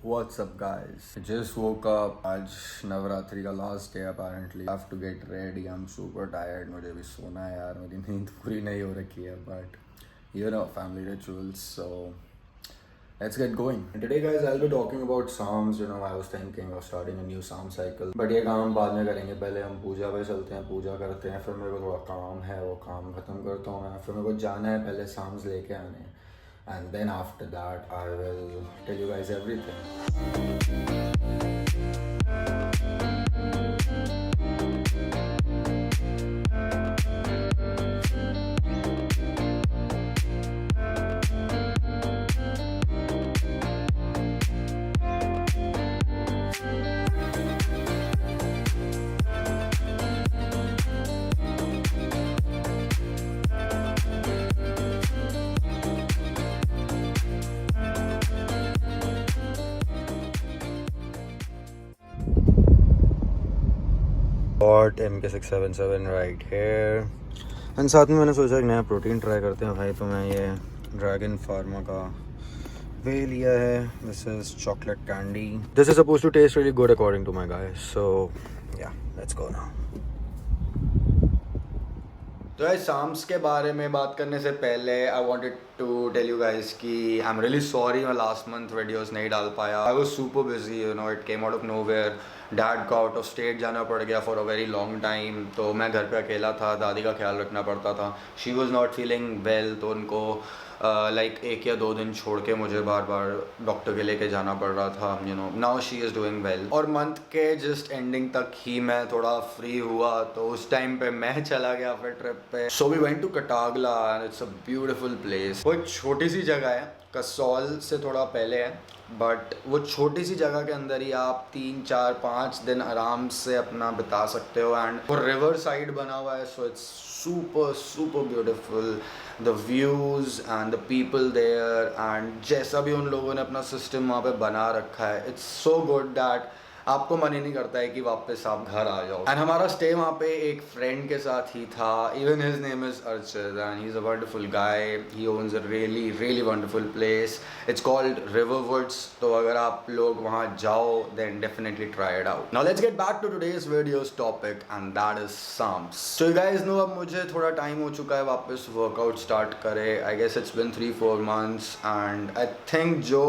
What's up guys? I just woke up. आज नवरात्रि का last day apparently. I have to get ready. I'm super tired. मुझे भी सोना है यार. मेरी नींद पूरी नहीं हो रखी है. But you know, family rituals. So let's get going. And today guys, I'll be talking about Psalms. You know, I was thinking of starting a new Psalm cycle. But ये काम हम बाद में करेंगे. पहले हम पूजा पे चलते हैं. पूजा करते हैं. फिर मेरे को थोड़ा काम है. वो काम ख़त्म करता हूँ मैं. फिर मेरे को जाना है. पहले Psalms लेके आने हैं. And then after that I will tell you guys everything. Bought MK677 right here. And साथ में मैंने सोचा एक नया प्रोटीन ट्राई करते हैं भाई. तो मैं ये ड्रैगन फार्मा का वे लिया है. This is chocolate candy. This is suppose to taste really good according to my guys. So yeah let's go now. तो यार साम्स के बारे में बात करने से पहले I wanted to tell you guys कि आई एम रियली सॉरी मैं लास्ट मंथ वीडियोस नहीं डाल पाया. I was super busy, you know, it came out of nowhere. Dad को आउट ऑफ स्टेट जाना पड़ गया for a very long time. तो मैं घर पे अकेला था. दादी का ख्याल रखना पड़ता था. She was not feeling well. तो उनको लाइक 1 या 2 दिन छोड़ के मुझे बार बार डॉक्टर के लेके जाना पड़ रहा था. You know, now she is doing well. और मंथ के जस्ट एंडिंग तक ही मैं थोड़ा फ्री हुआ. तो उस टाइम पे मैं चला गया फिर ट्रिप पे. So we went to Katagala and it's a beautiful place. वो एक छोटी सी जगह है. कसौल से थोड़ा पहले है. बट वो छोटी सी जगह के अंदर ही आप 3, 4, 5 दिन आराम से अपना बिता सकते हो. एंड वो रिवर साइड बना हुआ है. So it's super beautiful. The views and the people there and जैसा भी उन लोगों ने अपना सिस्टम वहाँ पे बना रखा है, it's so good that आपको मन ही नहीं करता है कि वापस आप घर आ जाओ. एंड हमारा स्टे वहाँ पे एक फ्रेंड के साथ ही था. Even his name is Archit and he is a wonderful guy. He owns a really wonderful place. It's called River Woods. तो अगर आप लोग वहाँ जाओ then definitely try it out. Now let's get back to today's videos topic and that is SARMs. So you guys know अब मुझे थोड़ा time हो चुका है वापस वर्कआउट स्टार्ट करे. I guess it's been 3-4 months and I think जो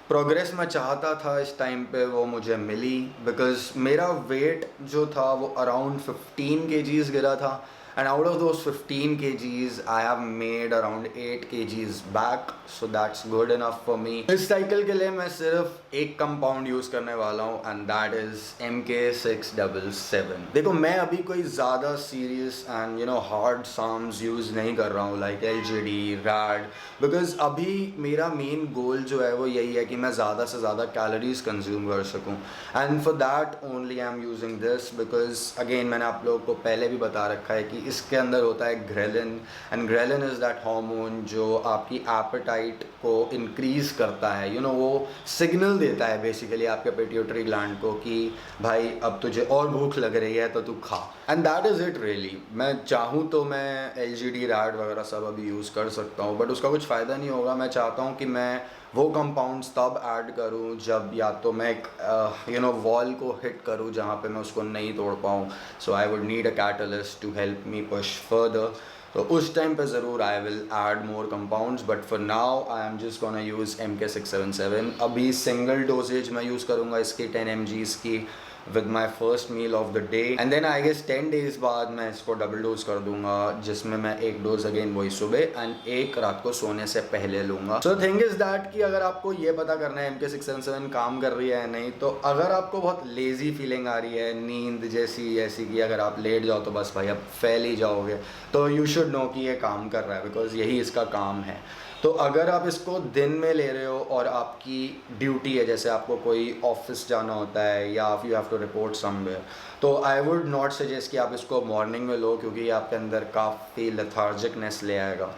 progress मैं चाहता था इस टाइम पे वो मुझे मिली. बिकॉज मेरा वेट जो था वो अराउंड 15 kgs गिरा था. And out of those 15 kgs I have made around 8 kgs back. So that's good enough for me. इस साइकिल के लिए मैं सिर्फ एक कंपाउंड यूज़ करने वाला हूँ एंड दैट इज़ MK677. देखो मैं अभी कोई ज़्यादा serious and you know hard SARMs use नहीं कर रहा हूँ लाइक LGD, RAD. बिकॉज अभी मेरा मेन गोल जो है वो यही है कि मैं ज़्यादा से ज़्यादा कैलोरीज कंज्यूम कर सकूँ. And for that only I am using this. Because again मैंने आप लोगों को पहले भी बता रखा है कि इसके अंदर होता है ghrelin. And ghrelin is that hormone जो आपकी एपेटाइट को इंक्रीज़ करता है. यू नो, वो सिग्नल देता है बेसिकली आपके पिट्यूटरी ग्लैंड को कि भाई अब तुझे और भूख लग रही है तो तू खा. And that is it really. मैं चाहूँ तो मैं LGD, RAD वगैरह सब अभी यूज़ कर सकता हूँ. बट उसका कुछ फ़ायदा नहीं होगा. मैं चाहता हूँ कि मैं वो कंपाउंड्स तब ऐड करूँ जब या तो मैं एक यू नो वॉल को हिट करूँ जहाँ पे मैं उसको नहीं तोड़ पाऊँ. So I would need a catalyst to help me push further. तो उस टाइम पे ज़रूर I will add more compounds. But for now I am just gonna use MK677. अभी सिंगल डोजेज मैं यूज़ करूँगा इसकी 10 mgs की with my first meal of the day. And then I guess 10 days बाद मैं इसको डबल डोज कर दूंगा जिसमें मैं एक डोज अगेन वही सुबह एंड एक रात को सोने से पहले लूँगा. सो थिंग इज़ दैट कि अगर आपको ये पता करना है MK677 काम कर रही है या नहीं, तो अगर आपको बहुत लेज़ी फीलिंग आ रही है, नींद जैसी ऐसी कि अगर आप लेट जाओ तो बस भाई अब फैल ही जाओगे, तो यू शुड नो कि ये काम कर रहा है. बिकॉज यही इसका काम है. तो अगर आप इसको दिन में ले रहे हो और आपकी ड्यूटी है, जैसे आपको कोई ऑफिस जाना होता है या you have to report somewhere, तो आई वुड नॉट सजेस्ट कि आप इसको मॉर्निंग में लो क्योंकि ये आपके अंदर काफ़ी लेथार्जिकनेस ले आएगा.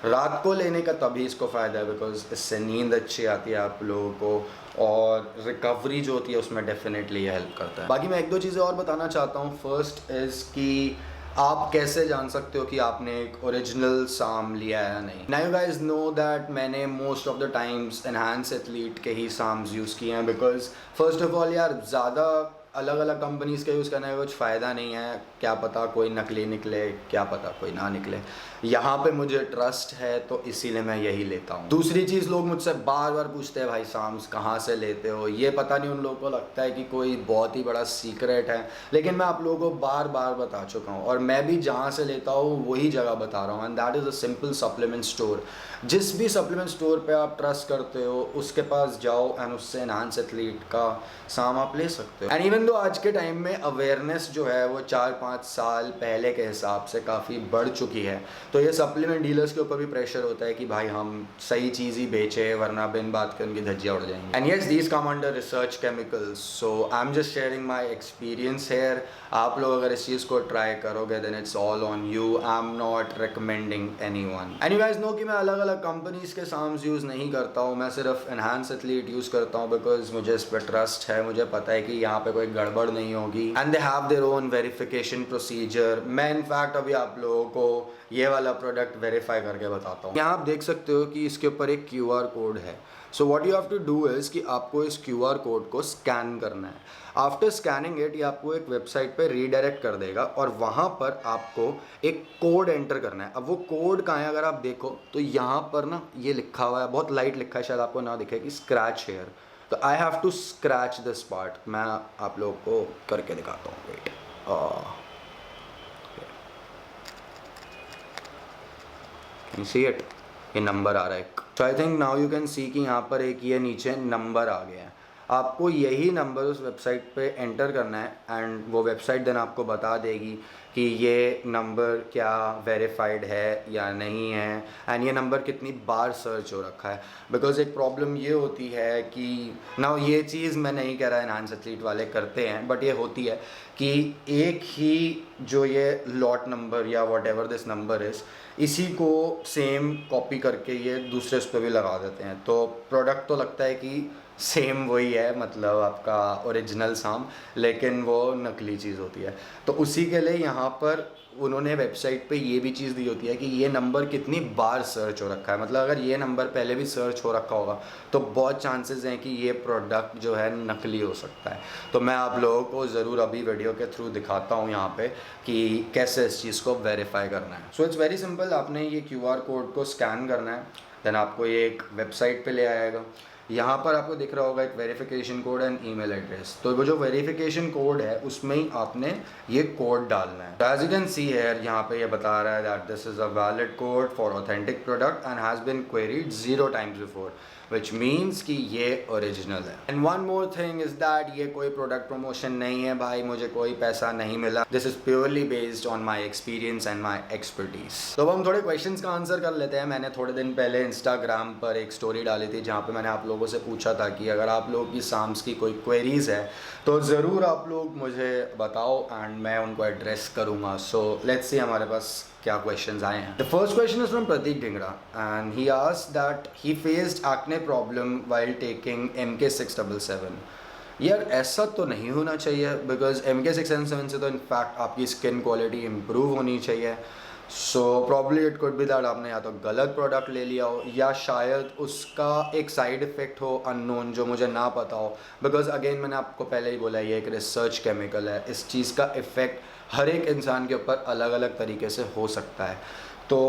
रात को लेने का तभी इसको फ़ायदा है बिकॉज इससे नींद अच्छी आती है आप लोगों को और रिकवरी जो होती है उसमें डेफिनेटली ये हेल्प करता है. बाकी मैं 1-2 चीज़ें और बताना चाहता हूँ. फर्स्ट इज़ कि आप कैसे जान सकते हो कि आपने एक ओरिजिनल साम लिया है या नहीं? Now you guys know that मैंने most of the times enhance athlete के ही साम्स यूज़ किए हैं, बिकॉज फर्स्ट ऑफ ऑल यार ज़्यादा अलग अलग कंपनीज़ का यूज़ करने का कुछ फ़ायदा नहीं है। क्या पता कोई नकली निकले, क्या पता कोई ना निकले। यहाँ पे मुझे ट्रस्ट है तो इसीलिए मैं यही लेता हूँ। दूसरी चीज़, लोग मुझसे बार बार पूछते हैं भाई साम्स कहाँ से लेते हो? ये पता नहीं उन लोगों को लगता है कि कोई बहुत ही बड़ा सीक्रेट है, लेकिन मैं आप लोगों को बार बार बता चुका हूँ, और मैं भी जहाँ से लेता हूँ वही जगह बता रहा हूँ, and that is a simple supplement store. जिस भी सप्लीमेंट स्टोर पे आप ट्रस्ट करते हो उसके पास जाओ एंड उससे एनहांस एथलीट का साम आप ले सकते हो। एंड इवन दो आज के टाइम में अवेयरनेस जो है वो 4-5 साल पहले के हिसाब से काफ़ी बढ़ चुकी है, तो ये सप्लीमेंट डीलर्स के ऊपर भी प्रेशर होता है कि भाई हम सही चीज़ ही बेचें, वरना बिन बात के उनकी धज्जियाँ उड़ जाएंगी। And yes, these come under research chemicals, so I am just sharing my experience here. आप लोग अगर इस चीज़ को ट्राई करोगे then it's all on you, I am not recommending anyone. And you guys know कि मैं अलग अलग कंपनीज के साम्स यूज़ नहीं करता हूँ, मैं सिर्फ एनहांस एथलीट यूज़ करता हूँ, बिकॉज मुझे इस पर ट्रस्ट है। मुझे पता है कि यहाँ पे कोई गड़बड़ नहीं होगी, and they have their own verification procedure. मैं इनफैक्ट अभी आप लोगों को ये वाला प्रोडक्ट वेरीफाई करके बताता हूँ। यहाँ आप देख सकते हो कि इसके ऊपर एक QR कोड है। So what you have to do is कि आपको इस QR कोड को स्कैन करना है। आफ्टर स्कैनिंग इट, ये आपको एक वेबसाइट पे रीडायरेक्ट कर देगा, और वहाँ पर आपको एक कोड एंटर करना है। अब वो कोड कहाँ है अगर आप देखो तो यहाँ पर ना ये लिखा हुआ है, बहुत लाइट लिखा है, शायद आपको ना दिखे, कि स्क्रैच हेयर। तो I have to scratch this part. मैं आप लोगों को करके दिखाता हूँ, वेट। Can see it? ये नंबर आ रहा है एक। So I think now you can see कि यहाँ पर एक ये नीचे नंबर आ गया है। आपको यही नंबर उस वेबसाइट पे एंटर करना है, एंड वो वेबसाइट देन आपको बता देगी कि ये नंबर क्या वेरीफाइड है या नहीं है, एंड ये नंबर कितनी बार सर्च हो रखा है। बिकॉज एक प्रॉब्लम ये होती है कि ना, ये चीज़ मैं नहीं कह रहा एनहांस एथलीट वाले करते हैं, बट ये होती है कि एक ही जो ये लॉट नंबर या what ever this number is, इसी को सेम कॉपी करके ये दूसरे उस पर भी लगा देते हैं। तो प्रोडक्ट तो लगता है कि सेम वही है, मतलब आपका ओरिजिनल साम, लेकिन वो नकली चीज़ होती है। तो उसी के लिए यहाँ पर उन्होंने वेबसाइट पे ये भी चीज़ दी होती है कि ये नंबर कितनी बार सर्च हो रखा है। मतलब अगर ये नंबर पहले भी सर्च हो रखा होगा तो बहुत चांसेस हैं कि ये प्रोडक्ट जो है नकली हो सकता है। तो मैं आप लोगों को ज़रूर अभी वीडियो के थ्रू दिखाता हूँ यहाँ पे कि कैसे इस चीज़ को वेरीफाई करना है। So it's very simple. आपने ये QR कोड को स्कैन करना है, देन आपको ये एक वेबसाइट पे ले आएगा। यहाँ पर आपको दिख रहा होगा एक verification code and email address. तो वो जो वेरिफिकेशन कोड है उसमें ही आपने ये कोड डालना है। As you can see here, यहाँ पे ये बता रहा है that this is a valid code for authentic product and has been queried 0 times before, which means कि ये ओरिजिनल है। And one more thing is that ये कोई प्रोडक्ट प्रमोशन नहीं है भाई, मुझे कोई पैसा नहीं मिला। This is purely based on my experience and my expertise. तो अब हम थोड़े क्वेश्चंस का आंसर कर लेते हैं। मैंने थोड़े दिन पहले इंस्टाग्राम पर एक स्टोरी डाली थी जहाँ पे मैंने आप लोगों से पूछा था कि अगर आप लोगों की साम्स की कोई क्वेरीज है तो ज़रूर आप लोग मुझे बताओ एंड मैं उनको एड्रेस करूँगा। सो लेट्स सी हमारे पास क्या क्वेश्चंस आए हैं। The first question is from Prateek Dhingra and he asked that he faced acne problem while taking MK677। यार ऐसा तो नहीं होना चाहिए, बिकॉज MK677 से तो इनफैक्ट आपकी स्किन क्वालिटी इम्प्रूव होनी चाहिए। So probably it could be that आपने या तो गलत प्रोडक्ट ले लिया हो, या शायद उसका एक साइड इफ़ेक्ट हो अननोन जो मुझे ना पता हो। बिकॉज अगेन मैंने आपको पहले ही बोला, ये एक रिसर्च केमिकल है, इस चीज़ का इफ़ेक्ट हर एक इंसान के ऊपर अलग अलग तरीके से हो सकता है। तो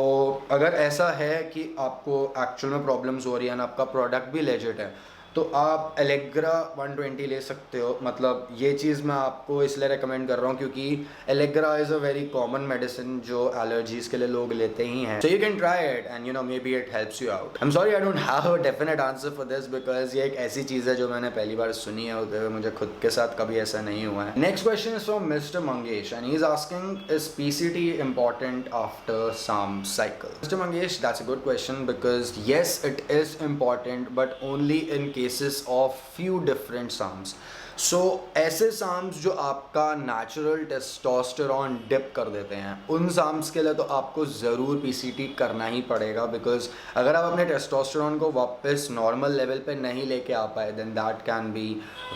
अगर ऐसा है कि आपको एक्चुअल में प्रॉब्लम्स हो रही है और आपका प्रोडक्ट भी लेजिट है तो आप एलेग्रा 120 ले सकते हो। मतलब ये चीज़ मैं आपको इसलिए रेकमेंड कर रहा हूँ क्योंकि Allegra is a very common medicine जो एलर्जीज के लिए लोग लेते ही हैं। So you can try it and you no may be it helps you out. I am sorry I don't have a definite answer for this, because ये एक ऐसी चीज़ है जो मैंने पहली बार सुनी है होते हुए, मुझे खुद के साथ कभी ऐसा नहीं हुआ है। Next question is from mister Mangesh and he is asking is PCT important after some cycle? Mr. Mangesh, that's a good question because yes, it is important, but only in cases of few different SAMs. So ऐसे SAMs जो आपका natural testosterone dip कर देते हैं, उन SAMs के लिए तो आपको ज़रूर PCT करना ही पड़ेगा। बिकॉज अगर आप अपने टेस्टोस्टेरॉन को वापस नॉर्मल लेवल पे नहीं लेके आ पाए then that can be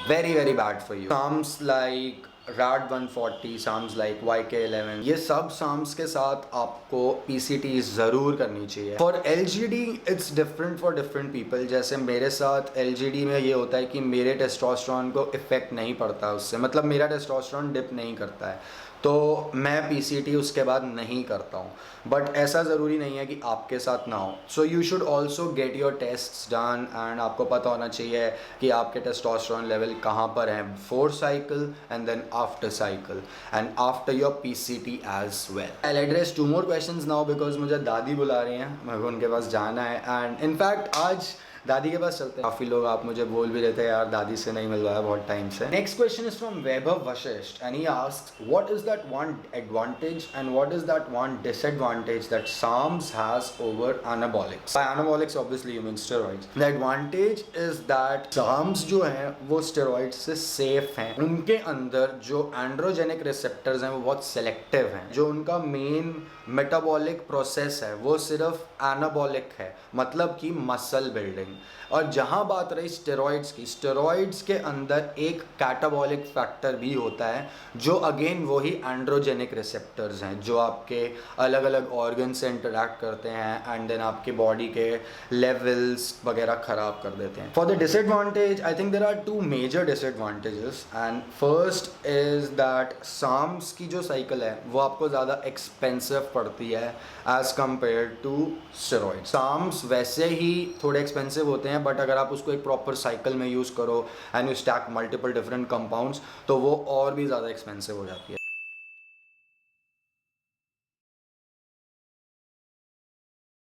very very bad for you. SAMs like RAD 140, SARMs like YK11, ये सब साम्स के साथ आपको PCT ज़रूर करनी चाहिए. For LGD it's different for different people. जैसे मेरे साथ LGD में ये होता है कि मेरे टेस्टोस्टेरोन को इफ़ेक्ट नहीं पड़ता उससे, मतलब मेरा टेस्टोस्टेरोन डिप नहीं करता है, तो मैं PCT उसके बाद नहीं करता हूँ. बट ऐसा ज़रूरी नहीं है कि आपके साथ ना हो. So you should also get your tests done and आपको पता होना चाहिए कि आपके टेस्टोस्टेरोन लेवल कहाँ पर हैं before cycle and then after cycle and after your PCT as well. I address 2 more questions now because मुझे दादी बुला रही हैं, मेरे को उनके पास जाना है. एंड इनफैक्ट आज दादी के पास चलते हैं. काफ़ी लोग आप मुझे बोल भी रहे थे यार दादी से नहीं मिल रहा है बहुत टाइम से. Next question is from Vaibhav Vashishtha and he asks what is that one advantage and what is that one disadvantage that SARMs has over anabolics. By anabolics obviously you mean steroids. The advantage is that SARMs जो हैं वो steroids से safe हैं. उनके अंदर जो androgenic receptors हैं वो बहुत सेलेक्टिव हैं. जो उनका मेन मेटाबॉलिक प्रोसेस है वो सिर्फ एनाबॉलिक है, मतलब कि मसल बिल्डिंग. और जहाँ बात रही स्टेरॉइड्स की, स्टेरॉइड्स के अंदर एक कैटाबॉलिक फैक्टर भी होता है जो अगेन वही एंड्रोजेनिक रिसेप्टर्स हैं जो आपके अलग अलग ऑर्गन से इंटरैक्ट करते हैं एंड देन आपके बॉडी के लेवल्स वगैरह ख़राब कर देते हैं. For the disadvantage I think there are 2 major disadvantages and first is that SARMs की जो साइकिल है वो आपको ज़्यादा एक्सपेंसिव पड़ती है as compare to steroid. SARMs वैसे ही थोड़े एक्सपेंसिव होते हैं बट अगर आप उसको एक प्रॉपर साइकिल में यूज़ करो and you stack multiple different compounds तो वो और भी ज़्यादा एक्सपेंसिव हो जाती है.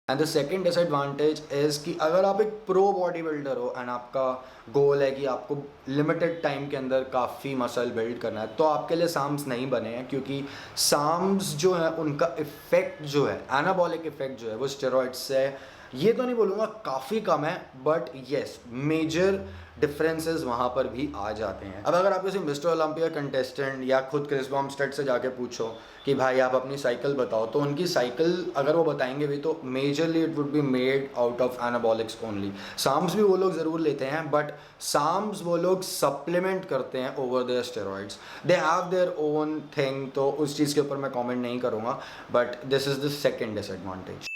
And the second disadvantage is कि अगर आप एक प्रो बॉडी बिल्डर हो एंड आपका गोल है कि आपको लिमिटेड टाइम के अंदर काफ़ी मसल बिल्ड करना है तो आपके लिए SARMs नहीं बने हैं, क्योंकि SARMs जो है उनका इफ़ेक्ट जो है एनाबॉलिक इफ़ेक्ट जो है वो स्टेरॉइड्स से, ये तो नहीं बोलूँगा काफ़ी कम है बट येस मेजर डिफरेंसेस वहाँ पर भी आ जाते हैं. अब अगर आप किसी मिस्टर ओलंपिया कंटेस्टेंट या खुद क्रिस बॉमस्टेड से जाके पूछो कि भाई आप अपनी साइकिल बताओ तो उनकी साइकिल अगर वो बताएंगे भी तो majorly it would be made out of anabolics only. SARMs भी वो लोग ज़रूर लेते हैं बट SARMs वो लोग सप्लीमेंट करते हैं over their steroids. They have their own thing, तो उस चीज़ के ऊपर मैं कॉमेंट नहीं करूँगा but this is the second disadvantage.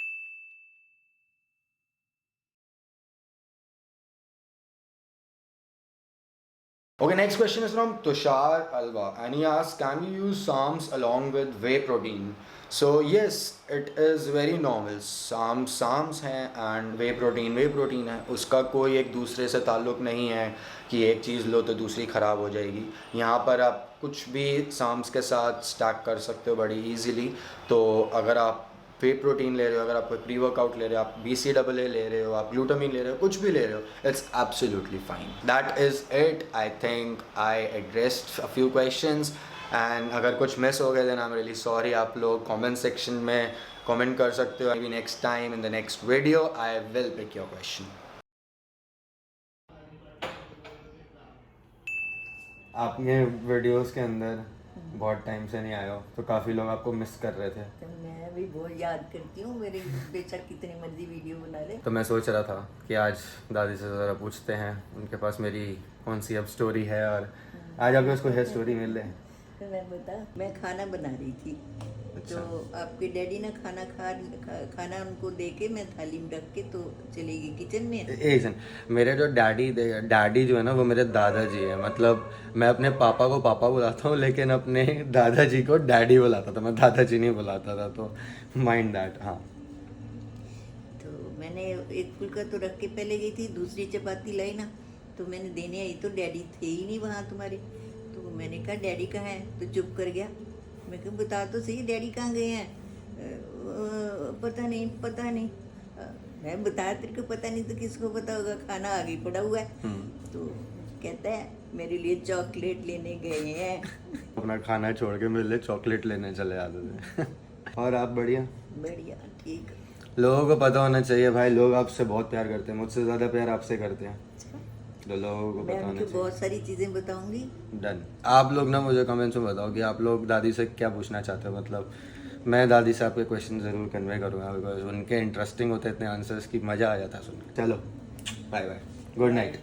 Okay, next question is from Tushar Alva and he asks, can you use SARMs along with whey protein? So yes, it is very normal. SARMs हैं and whey protein है, उसका कोई एक दूसरे से ताल्लुक़ नहीं है कि एक चीज़ लो तो दूसरी ख़राब हो जाएगी. यहाँ पर आप कुछ भी SARMs के साथ स्टैक कर सकते हो बड़ी ईजीली. तो अगर आप वे प्रोटीन ले रहे हो, अगर आप कोई प्री वर्कआउट ले रहे हो, आप BCAA ले रहे हो, आप ग्लूटामिन ले रहे हो, कुछ भी ले रहे हो, it's absolutely fine. That is it. I think I addressed a few questions and अगर कुछ मिस हो गए then I am really sorry. आप लोग कमेंट सेक्शन में कमेंट कर सकते हो. Maybe next time in the next video I will pick your question. आपने वीडियोस के अंदर बहुत टाइम से नहीं आए हो तो काफ़ी लोग आपको मिस कर रहे थे. तो मैं भी बहुत याद करती हूँ, मेरे बेशक कितनी मर्जी वीडियो बना ले. तो मैं सोच रहा था कि आज दादी से ज़रा पूछते हैं उनके पास मेरी कौन सी अब स्टोरी है और आज आपको उसको है स्टोरी मिल रही. तो मैं बता, मैं खाना बना रही थी. अच्छा. तो आपके डैडी ने खाना उनको दे के मैं थाली में रख के तो चली गई किचन में. एक सेकंड, मेरे जो डैडी जो है ना वो मेरे दादाजी है. मतलब मैं अपने पापा को पापा बुलाता हूँ लेकिन अपने दादाजी को डैडी बुलाता था, मैं दादाजी नहीं बुलाता था. तो माइंड दैट. हाँ. तो मैंने एक फुल्का तो रख के पहले गई थी, दूसरी चपाती लाई ना तो मैंने देने आई तो डैडी थे ही नहीं वहाँ तुम्हारे. तो मैंने कहा डैडी कहाँ है, तो चुप कर गया. मैं कहा बता तो सही डैडी कहाँ गए हैं. पता नहीं. मैं बताया तेरे को पता नहीं तो किसको पता होगा, खाना आगे पड़ा हुआ है. तो कहता है मेरे लिए चॉकलेट लेने गए हैं. अपना खाना छोड़ के मेरे लिए चॉकलेट लेने चले जाते थे. और आप बढ़िया ठीक. लोगों को पता होना चाहिए भाई, लोग आपसे बहुत प्यार करते हैं, मुझसे ज़्यादा प्यार आपसे करते हैं. तो लोगों को पता होना चाहिए. बहुत सारी चीज़ें बताऊंगी. डन. आप लोग ना मुझे कमेंट्स में बताओ कि आप लोग दादी से क्या पूछना चाहते हो. मतलब मैं दादी से आपके क्वेश्चन ज़रूर कन्वे करूँगा बिकॉज उनके इंटरेस्टिंग होते इतने आंसर्स की मज़ा आ जाता है सुन. चलो बाय बाय, गुड नाइट.